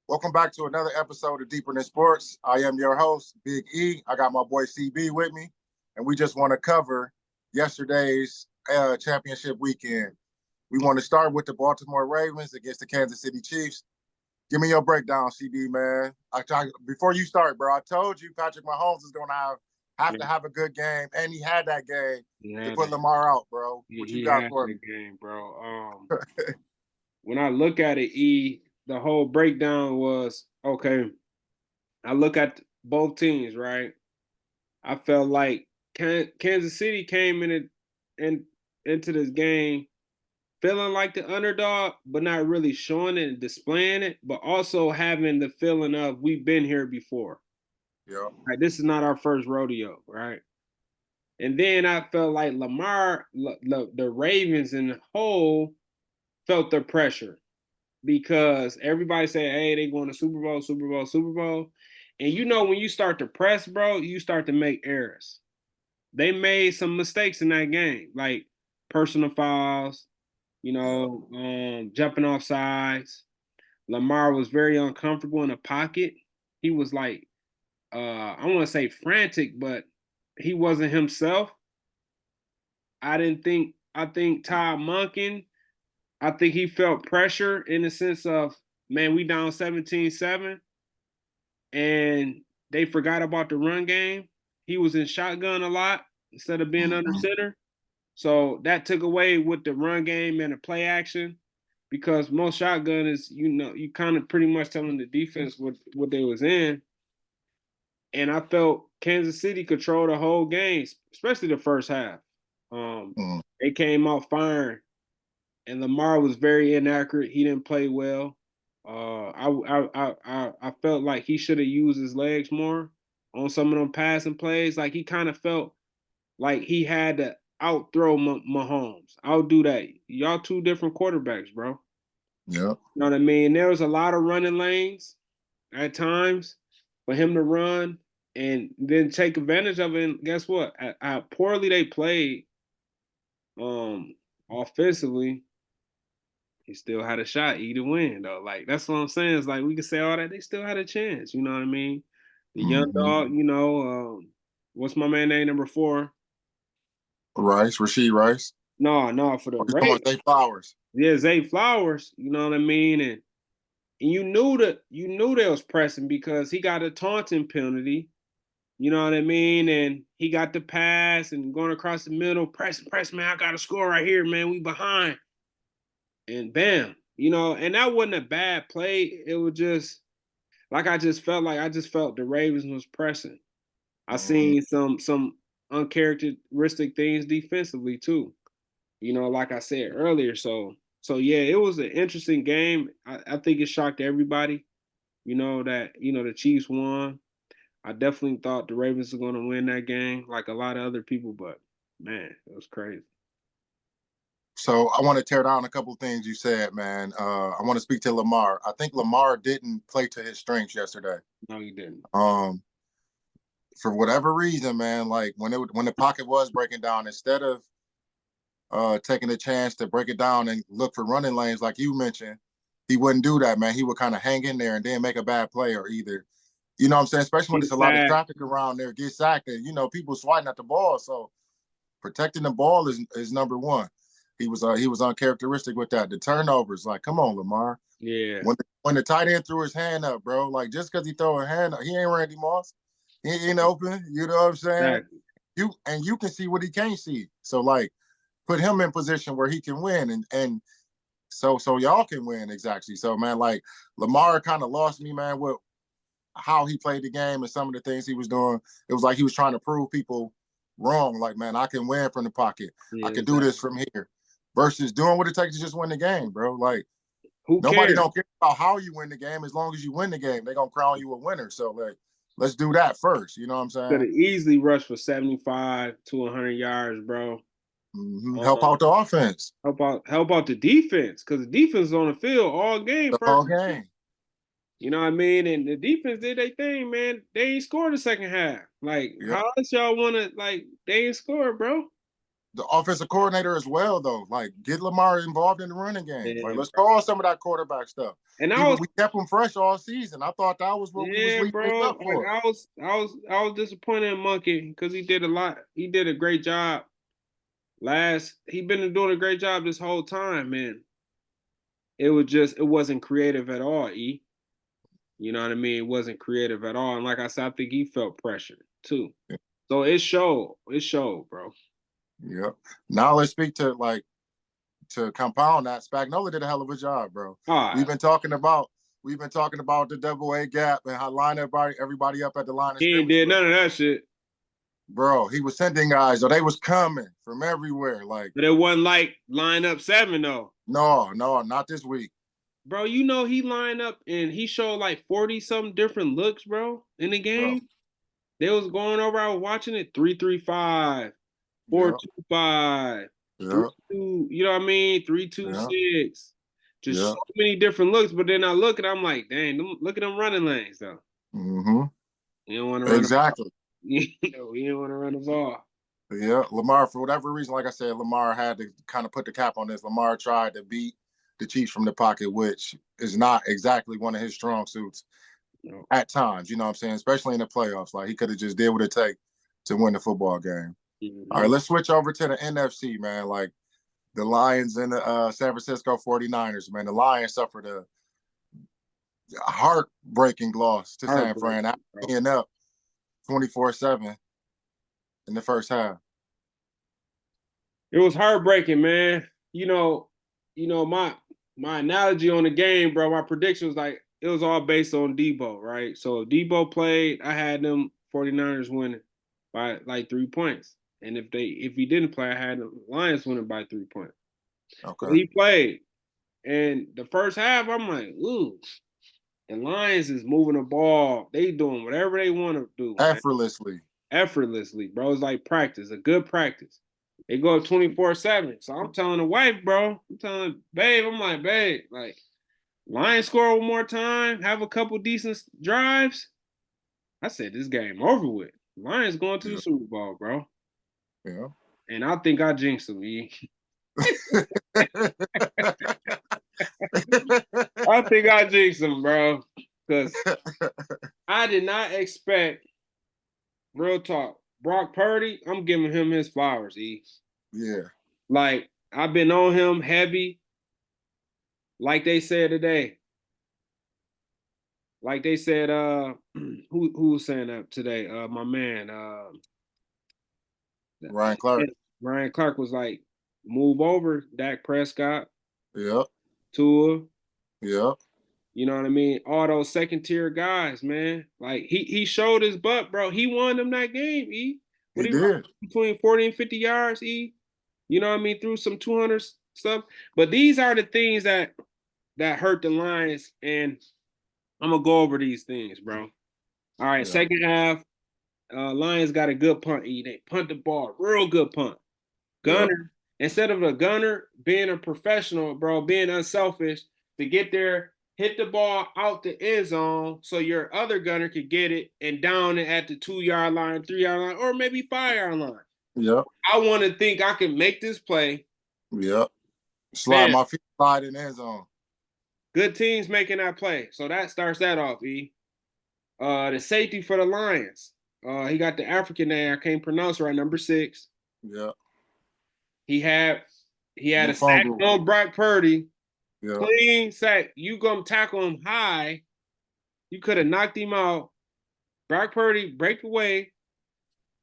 Welcome back to another episode of Deeper Than Sports. I am your host, Big E. I got my boy CB with me, and we just want to cover yesterday's championship weekend. We want to start with the Baltimore Ravens against the Kansas City Chiefs. Give me your breakdown, CB, man. Before you start, bro, I told you Patrick Mahomes is going to have to have a good game, and he had that game to put Lamar out, bro. What you He got had for that me? game, bro. When I look at it, the whole breakdown was okay. I look at both teams, right? I felt like Kansas City came into this game feeling like the underdog, but not really showing it and displaying it, but also having the feeling of we've been here before. Yeah. Right? This is not our first rodeo, right? And then I felt like the Ravens in the whole felt the pressure because everybody said, hey, they going to Super Bowl, Super Bowl, Super Bowl. And you know, when you start to press, bro, you start to make errors. They made some mistakes in that game, like personal fouls, jumping off sides. Lamar was very uncomfortable in the pocket. He was like, I want to say frantic, but he wasn't himself. I think Todd Monken, I think he felt pressure in the sense of, man, we down 17-7 and they forgot about the run game. He was in shotgun a lot instead of being under center. So that took away with the run game and the play action because most shotgun is, you kind of pretty much telling the defense what they was in. And I felt Kansas City controlled the whole game, especially the first half. They came out firing, and Lamar was very inaccurate. He didn't play well. I felt like he should have used his legs more on some of them passing plays. Like he kind of felt like he had to outthrow Mahomes. Outdo that. Y'all two different quarterbacks, bro. Yeah. You know what I mean? There was a lot of running lanes at times for him to run and then take advantage of it. And guess what? How poorly they played offensively, he still had a shot either win though. Like that's what I'm saying. It's like we can say all that, they still had a chance. You know what I mean? The young dog, what's my man name number 4? Rasheed Rice. No, for the Oh, you talking Ravens. about Zay Flowers? Yeah, Zay Flowers. You know what I mean? And you knew they was pressing because he got a taunting penalty. You know what I mean? And he got the pass and going across the middle, press, man. I got to score right here, man. We behind. And bam, and that wasn't a bad play. It was just like I just felt the Ravens was pressing. I seen some uncharacteristic things defensively too. Like I said earlier. So yeah, it was an interesting game. I think it shocked everybody. That the Chiefs won. I definitely thought the Ravens were going to win that game, like a lot of other people. But man, it was crazy. So I want to tear down a couple of things you said, man. I want to speak to Lamar. I think Lamar didn't play to his strengths yesterday. No, he didn't. For whatever reason, man, like when the pocket was breaking down, instead of taking a chance to break it down and look for running lanes like you mentioned, he wouldn't do that, man. He would kind of hang in there and then make a bad play or either, you know what I'm saying? Especially when there's a lot of traffic around there, get sacked and, people swatting at the ball. So protecting the ball is number one. He was uncharacteristic with that. The turnovers, like, come on, Lamar. Yeah. When the tight end threw his hand up, bro, like just because he throw a hand up, he ain't Randy Moss. He ain't open. You know what I'm saying? Exactly. You can see what he can't see. So like, put him in position where he can win, and so y'all can win exactly. So man, like Lamar kind of lost me, man, with how he played the game and some of the things he was doing. It was like he was trying to prove people wrong. Like, man, I can win from the pocket. Yeah, I can do this from here. Versus doing what it takes to just win the game, bro. Like, who nobody cares? don't care about how you win the game as long as you win the game. They're gonna crown you a winner. So like, let's do that first. You know what I'm Could saying? have easily rushed for 75 to 100 yards, bro. Help out the offense. Help out the defense because the defense is on the field all game. The whole game. You know what I mean? And the defense did their thing, man. They ain't scored the second half. Like, how else y'all want to, like, they ain't scored, bro? the offensive coordinator as well, though. Like, get Lamar involved in the running game. Yeah, Like, let's call some of that quarterback stuff. and I was We kept him fresh all season. I thought that was what we was leading this bro. up Like for. I was disappointed in Monkey because he did a lot. He did a great job. He been doing a great job this whole time, man. It wasn't creative at all, E. You know what I mean? It wasn't creative at all. And like I said, I think he felt pressure too. Yeah. So it showed. It showed, bro. Yeah. Now let's speak to compound that. Spagnuolo did a hell of a job, bro. All right. We've been talking about the double A gap and how line everybody up at the line of He ain't scrimmage. did none of that shit. Bro, he was sending guys, or they was coming from everywhere. Like, But it wasn't like line up 7 though. no, not this week. Bro, you know he lined up and he showed like 40 something different looks, bro, in the game. Bro. They was going over. I was watching it 3-3-5, 4-2-5, 3-2. You know what I mean? 3-2-6. Just so many different looks. But then I look and I'm like, dang, look at them running lanes though. Mm-hmm. You don't want to run exactly. You don't want to run the ball. Yeah, Lamar, for whatever reason, like I said, Lamar had to kind of put the cap on this. Lamar tried to beat the Chiefs from the pocket, which is not exactly one of his strong suits at times. You know what I'm saying? Especially in the playoffs. Like, he could have just did what it take to win the football game. Mm-hmm. All right, let's switch over to the NFC, man. Like, the Lions and the San Francisco 49ers, man. The Lions suffered a heartbreaking loss to San Fran after being up 24-7 in the first half. It was heartbreaking, man. You know, my analogy on the game, bro, my prediction was like, it was all based on Debo, right? So if Debo played, I had them 49ers winning by like 3 points. And if he didn't play, I had the Lions winning by 3 points. Okay. So he played. And the first half, I'm like, ooh, the Lions is moving the ball. They doing whatever they want to do. Effortlessly. Man. Effortlessly, bro. It's like practice, a good practice. They go up 24-7. So I'm telling the wife, bro, I'm like, babe, like, Lions score one more time, have a couple decent drives. I said, this game over with. Lions going to the Super Bowl, bro. Yeah. And I think I jinxed them, E. I think I jinxed them, bro. Because I did not expect, real talk, Brock Purdy, I'm giving him his flowers, E. Yeah. Like, I've been on him heavy. Like they said today. Like they said, who was saying that today? My man, Ryan Clark. Ryan Clark was like, move over, Dak Prescott. Yep. Tua. Yep. You know what I mean? All those second tier guys, man. Like he showed his butt, bro. He won them that game, E. He did. Between 40 and 50 yards, E. You know what I mean? Through some 200 stuff. But these are the things that hurt the Lions, and I'm gonna go over these things, bro. All right, second half, Lions got a good punt. They punt the ball, real good punt. Gunner, instead of a gunner being a professional, bro, being unselfish to get there, hit the ball out the end zone so your other gunner could get it and down it at the 2-yard line, 3-yard line, or maybe 5-yard line. Yep. I want to think I can make this play. Yep. Slide my feet, slide in the end zone. Good teams making that play. So that starts that off, E. The safety for the Lions. He got the African name. I can't pronounce right. Number 6. Yeah. He had a sack on Brock Purdy. Yeah. Clean sack. You gonna tackle him high. You could have knocked him out. Brock Purdy break away,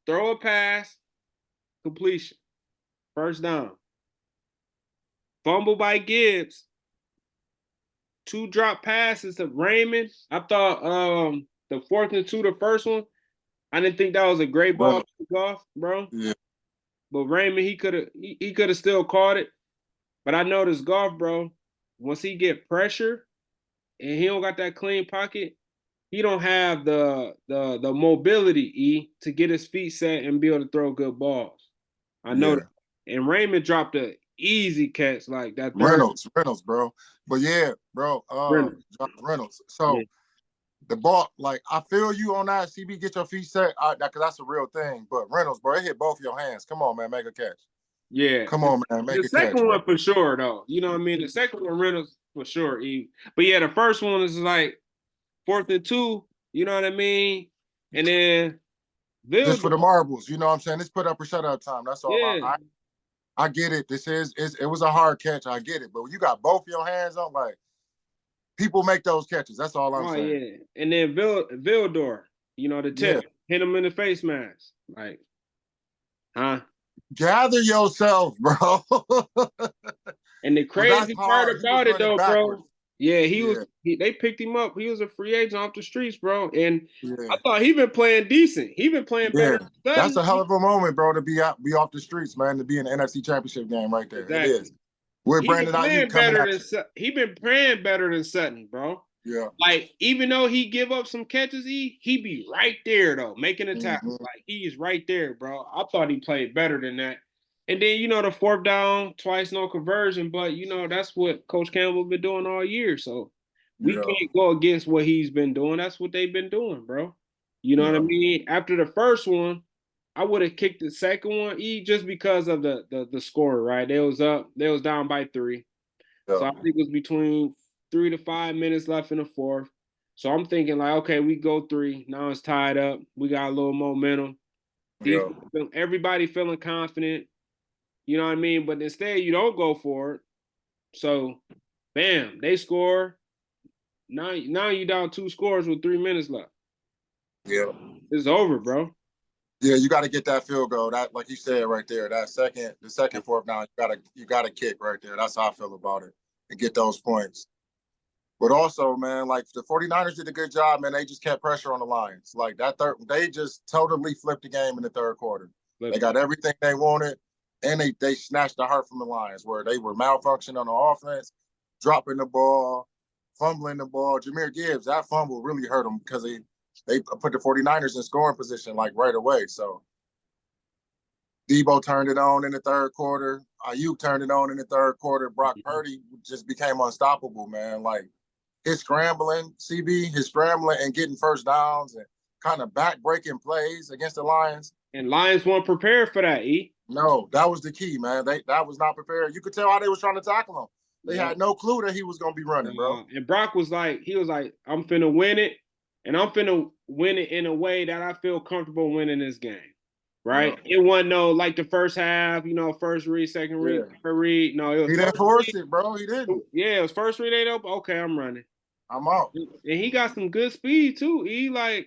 throw a pass, completion. First down. Fumble by Gibbs. 2 drop passes to Raymond. I thought the 4th and 2, the first one, I didn't think that was a great ball to Goff, bro. Yeah. But Raymond, he could have still caught it. But I noticed Goff, bro, once he get pressure and he don't got that clean pocket, he don't have the mobility, E, to get his feet set and be able to throw good balls. I know that. And Raymond dropped a easy catch like that. Reynolds, bro. But yeah, bro. Reynolds. So the ball, like, I feel you on that. CB, get your feet set, because that's a real thing. But Reynolds, bro, it hit both your hands. Come on, man, make a catch. Yeah. Come on, man, The make a catch, second bro. one for sure, though. You know what I mean? The second one, Reynolds for sure. But yeah, the first one is like 4th and 2. You know what I mean? And then Just Vildor, for the marbles, you know what I'm saying? Let's put up or shut up time. That's all. yeah. I get it. It was a hard catch. I get it. But when you got both your hands on, like, people make those catches. That's all I'm Oh saying. yeah. And then Vildor, you know, the Yeah. tip, hit him in the face mask. Like, huh? Gather yourself, bro. And the Cause that's crazy part hard. He was about it running though, backwards. bro. Yeah, Yeah, they picked him up. He was a free agent off the streets, bro. And yeah, I thought he been playing decent. He been playing yeah. better than That's Sutton. a hell of a moment, bro, to be off the streets, man, to be in the NFC Championship game right there. It is. Exactly. With Brandon Ayuk coming at you. He been playing better than Sutton, bro. Yeah. Like, even though he give up some catches, he be right there though, making a tackle. Mm-hmm. Like, he is right there, bro. I thought he played better than that. And then, you know, the 4th down, twice no conversion, but you know, that's what Coach Campbell been doing all year. So we Yeah. can't go against what he's been doing. That's what they've been doing, bro. You know what I Yeah. mean? After the first one, I would have kicked the second one, just because of the score, right? They was down by 3. So Yeah. I think it was between 3 to 5 minutes left in the 4th. So I'm thinking like, okay, we go 3. Now it's tied up. We got a little momentum. Yeah. Everybody feeling confident. You know what I mean? But instead, you don't go for it. So, bam, they score. Now you down 2 scores with 3 minutes left. Yeah. It's over, bro. Yeah, you got to get that field goal. That, like you said right there, the second 4th down, you gotta kick right there. That's how I feel about it, and get those points. But also, man, like, the 49ers did a good job, man. They just kept pressure on the Lions. Like, they just totally flipped the game in the third quarter. They got everything they wanted, and they snatched the heart from the Lions, where they were malfunctioning on the offense, dropping the ball, fumbling the ball. Jahmyr Gibbs, that fumble really hurt them, because they put the 49ers in scoring position, like, right away. So Debo turned it on in the third quarter. Ayuk turned it on in the third quarter. Brock Purdy just became unstoppable, man. Like, his scrambling, his scrambling and getting first downs and kind of back-breaking plays against the Lions. And Lions weren't prepared for that, No, that was the key, man. That was not prepared. You could tell how they was trying to tackle him. They had no clue that he was going to be running, bro. And Brock was like, I'm finna win it, and I'm finna win it in a way that I feel comfortable winning this game. Right? Yeah. It wasn't like the first half, first read, second read, third read. No, it was he didn't force it, bro. He didn't. Yeah, it was first read, they open. Okay, I'm running. I'm out. And he got some good speed too. Yeah,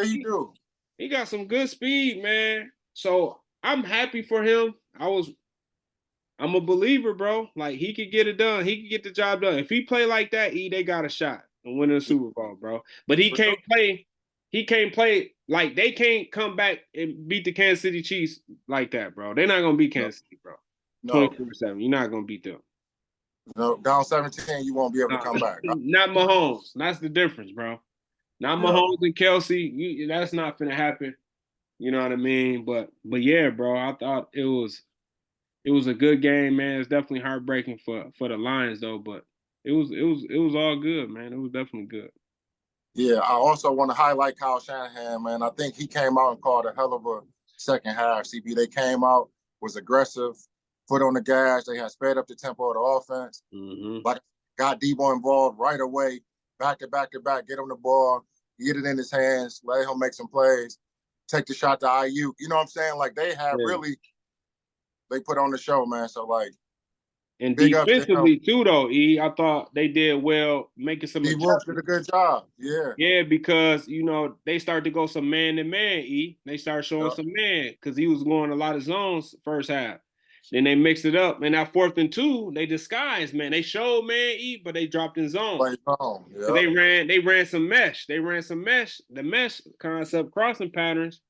he do. He got some good speed, man. So I'm happy for him. I'm a believer, bro. Like, he could get it done. He could get the job done. If he play like that, they got a shot of winning the Super Bowl, bro. But he can't play. He can't play like, they can't come back and beat the Kansas City Chiefs like that, bro. They're not gonna beat Kansas City, bro. 24-7. You're not gonna beat them. No, down 17, you won't be able to come back. Not Mahomes. That's the difference, bro. Not Mahomes and Kelsey. That's not gonna happen. You know what I mean? But yeah, bro. I thought it was a good game, man. It's definitely heartbreaking for the Lions though, but it was all good, man. It was definitely good. Yeah, I also want to highlight Kyle Shanahan, man. I think he came out and called a hell of a second half. CB, they came out, was aggressive, foot on the gas. They had sped up the tempo of the offense. Like, got Debo involved right away, back to back, get him the ball, get it in his hands, let him make some plays, take the shot to Ayuk. You know what I'm saying? Like, they had they put on the show, man. So, like, and defensively too, though, I thought they did well making some adjustments. Did a good job. Yeah. Yeah, because, they started to go some man-to-man, They started showing some man, because he was going a lot of zones first half. Then they mixed it up. And that 4th-and-2, they disguised, man. They showed man, but they dropped in zone. Yeah. They ran some mesh. The mesh concept crossing patterns.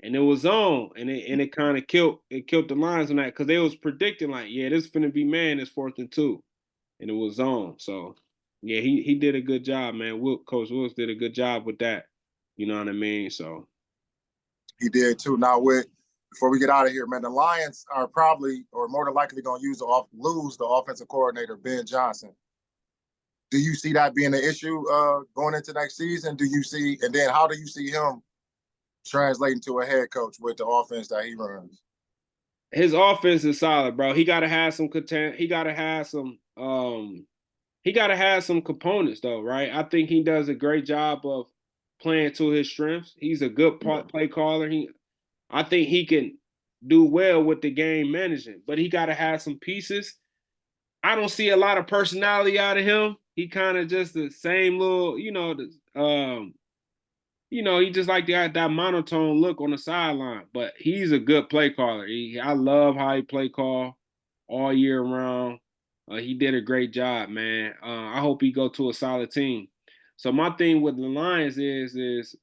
And it was on, and it kind of killed the Lions on that, because they was predicting like, yeah, this is finna be man, it's 4th-and-2, and it was on. So yeah, he did a good job, man. Coach Wilks did a good job with that. You know what I mean? So he did too. Now, before we get out of here, man, the Lions are probably, or more than likely, going to lose the offensive coordinator, Ben Johnson. Do you see that being an issue going into next season? And then how do you see him translating to a head coach with the offense that he runs? his offense is solid, bro. He gotta have some content. He gotta have some components though, right? I think he does a great job of playing to his strengths. He's a good play caller. I think he can do well with the game management, but he gotta have some pieces. I don't see a lot of personality out of him. He kind of just the same little, he just like that monotone look on the sideline. But he's a good play caller. I love how he play call all year round. He did a great job, man. I hope he go to a solid team. So my thing with the Lions is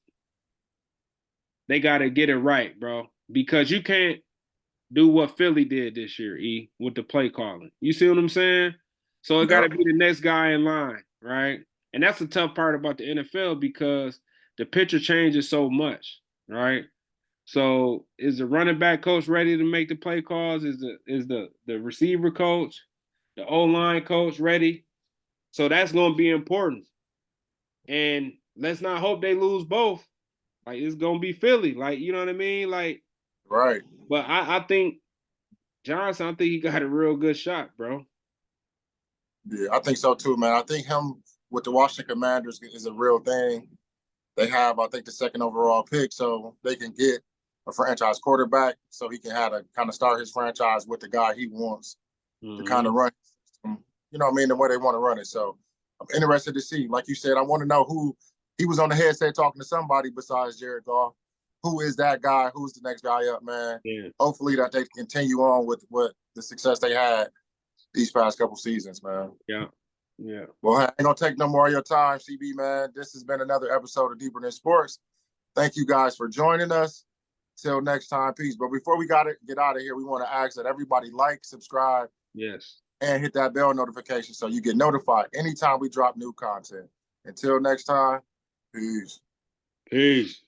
they got to get it right, bro, because you can't do what Philly did this year, with the play calling. You see what I'm saying? So it got to Yep. be the next guy in line, right? And that's the tough part about the NFL because the picture changes so much, right? So is the running back coach ready to make the play calls? Is the receiver coach, the O-line coach ready? So that's going to be important. And let's not hope they lose both. Like it's going to be Philly. Like, you know what I mean? Like, Right. but I think Johnson, I think he got a real good shot, bro. Yeah, I think so too, man. I think him with the Washington Commanders is a real thing. They have, I think, the second overall pick, so they can get a franchise quarterback, so he can have to kind of start his franchise with the guy he wants to kind of run, you know what I mean, the way they want to run it. So I'm interested to see. Like you said, I want to know who he was on the headset talking to somebody besides Jared Goff. Who is that guy? Who's the next guy up, man? Yeah. Hopefully that they continue on with what the success they had these past couple seasons, man. Yeah. Yeah. Well, I ain't gonna take no more of your time, CB, man. This has been another episode of Deeper Than Sports. Thank you guys for joining us. Till next time, peace. But before we gotta get out of here, we want to ask that everybody like, subscribe, Yes. and hit that bell notification so you get notified anytime we drop new content. Until next time, peace. Peace.